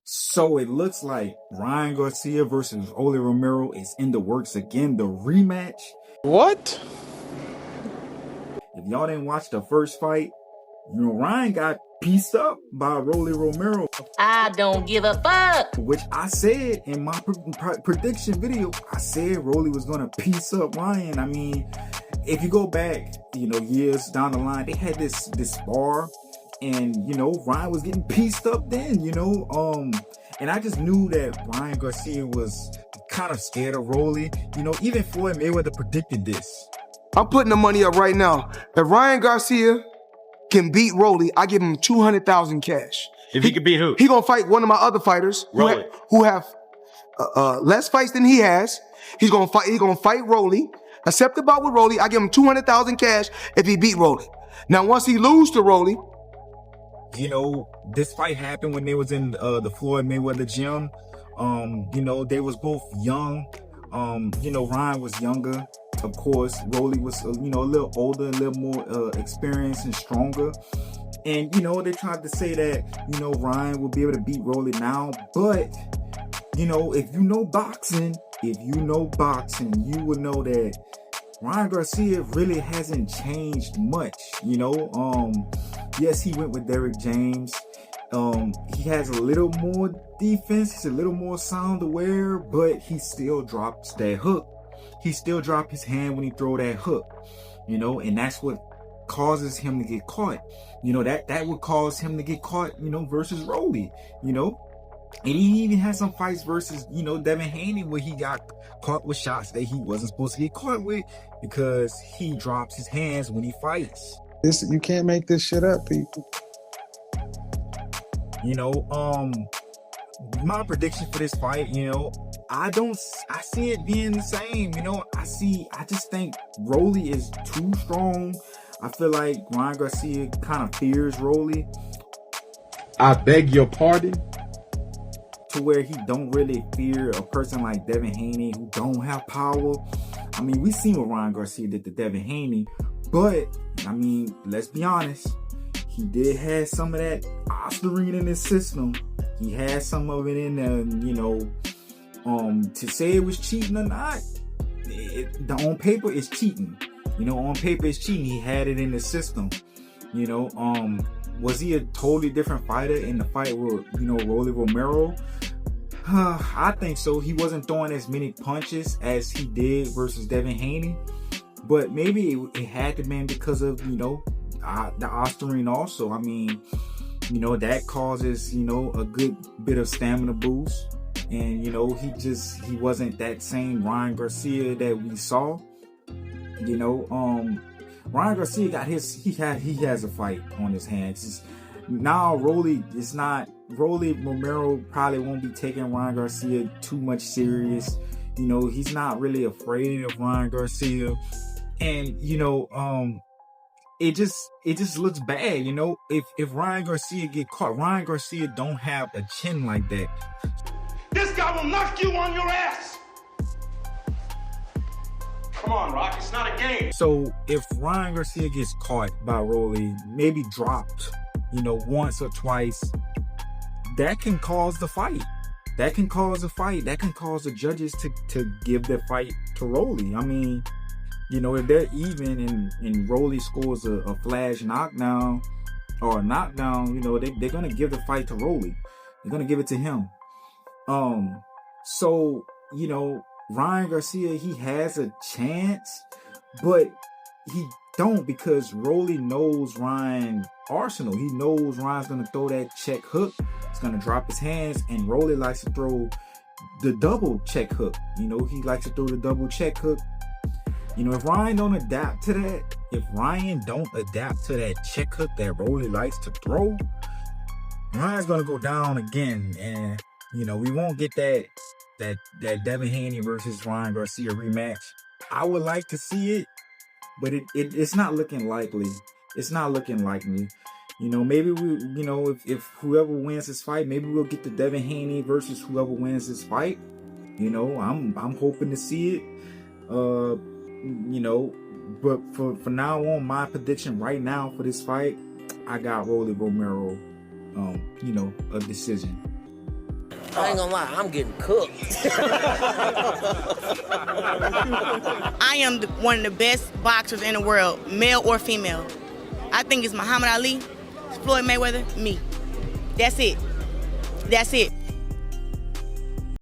So it looks like Ryan Garcia versus Rolly Romero is in the works again, the rematch. What? If y'all didn't watch the first fight, Ryan got pieced up by Rolly Romero. I don't give a fuck. Which I said in my prediction video, I said Rolly was gonna piece up Ryan. I mean, if you go back, years down the line, they had this spar, and Ryan was getting pieced up then, and I just knew that Ryan Garcia was kind of scared of Rolly. Even Floyd Mayweather predicted this. I'm putting the money up right now. If Ryan Garcia can beat Rolly, I give him 200,000 cash. If he could beat who? He gonna fight one of my other fighters who have less fights than he has. He's gonna fight Rolly. Accept the bout with Rolly. I give him 200,000 cash if he beat Rolly. Now, once he lose to Rolly, this fight happened when they was in the Floyd Mayweather gym. They was both young. Ryan was younger. Of course, Rolly was, a little older, a little more experienced and stronger. And, they tried to say that, Ryan will be able to beat Rolly now. But, if you know boxing, you would know that Ryan Garcia really hasn't changed much, Yes, he went with Derrick James. He has a little more defense. He's a little more sound aware, but he still drops that hook. He still drops his hand when he throw that hook, and that's what causes him to get caught. That would cause him to get caught, versus Rolly, And he even had some fights versus, Devin Haney, where he got caught with shots that he wasn't supposed to get caught with because he drops his hands when he fights. You can't make this shit up, people. My prediction for this fight, I see it being the same. I just think Rolly is too strong. I feel like Ryan Garcia kind of fears Rolly. I beg your pardon? To where he don't really fear a person like Devin Haney who don't have power. I mean, we seen what Ryan Garcia did to Devin Haney, but I mean, let's be honest. He did have some of that ostarine in his system. He had some of it in there, to say it was cheating or not, on paper it's cheating. On paper it's cheating. He had it in the system. Was he a totally different fighter in the fight with, Rolly Romero? I think so. He wasn't throwing as many punches as he did versus Devin Haney. But maybe it had to be because of, the ostarine also. I mean, that causes, a good bit of stamina boost. And, he wasn't that same Ryan Garcia that we saw. Ryan Garcia got he has a fight on his hands. Now Rolly Romero probably won't be taking Ryan Garcia too much serious. He's not really afraid of Ryan Garcia. And, it just looks bad, if Ryan Garcia get caught. Ryan Garcia don't have a chin like that. This guy will knock you on your ass. Come on, Rock, it's not a game. So if Ryan Garcia gets caught by Rolly, maybe dropped, once or twice, that can cause the fight. That can cause the judges to give the fight to Rolly. I mean, if they're even and Rolly scores a flash knockdown or a knockdown, they're gonna give the fight to Rolly. They're gonna give it to him. So Ryan Garcia, he has a chance, but he don't, because Rolly knows Ryan's arsenal. He knows Ryan's gonna throw that check hook. He's gonna drop his hands, and Rolly likes to throw the double check hook. He likes to throw the double check hook. If Ryan don't adapt to that check hook that Rolly likes to throw, Ryan's gonna go down again, and we won't get that Devin Haney versus Ryan Garcia rematch. I would like to see it, but it's not looking likely. It's not looking likely. Maybe we, if whoever wins this fight, maybe we'll get the Devin Haney versus whoever wins this fight. I'm hoping to see it. But for now on, my prediction right now for this fight, I got Rolly Romero, a decision. I ain't gonna lie, I'm getting cooked. I am one of the best boxers in the world, male or female. I think it's Muhammad Ali, Floyd Mayweather, me. That's it. That's it.